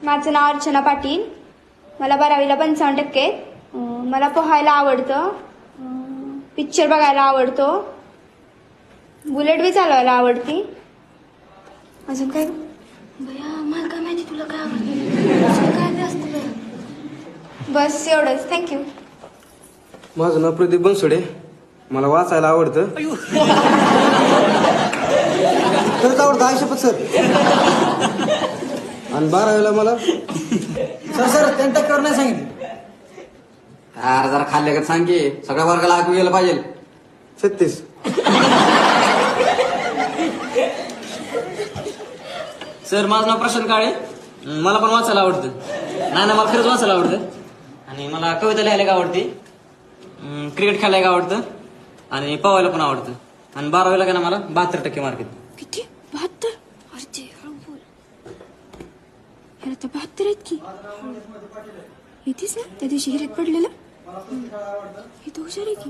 माझं नाव अर्चना पाटील. मला 12वीला 55% आहेत. मला पोहायला आवडतं, पिक्चर बघायला आवडतो, बुलेट बी चालवायला आवडती. अजून काय बया मला काय माहिती तुला काय आवडतं काय बी असतं बया. बस एवढंच. थँक्यू. माझं नाव प्रदीप बनसोडे. मला वाचायला आवडतं. खरंच आवडतं आयुष्यपत सर. आणि 12वीला मला सर 10% नाही सांगितलं. अरे जरा खाल्ले का सांग की सगळ्या वर्गाला ऐकू गेलं पाहिजे. 36. सर माझं नाव प्रशांत काळे. मला पण वाचायला आवडतं. नाही मला खरंच वाचायला आवडतं. आणि मला कविता लिहायला आवडते, क्रिकेट खेळायला आवडतं आणि पवायला पण आवडतं. आणि 12वीला का ना मला 72% मार्क आहेत. किती 72? अरे ते हळू बोल. ह्याला तर 72 आहेत की. येतेच ना त्या दिवशी हिरीत पडलेलं. हे तर हुशार आहे की.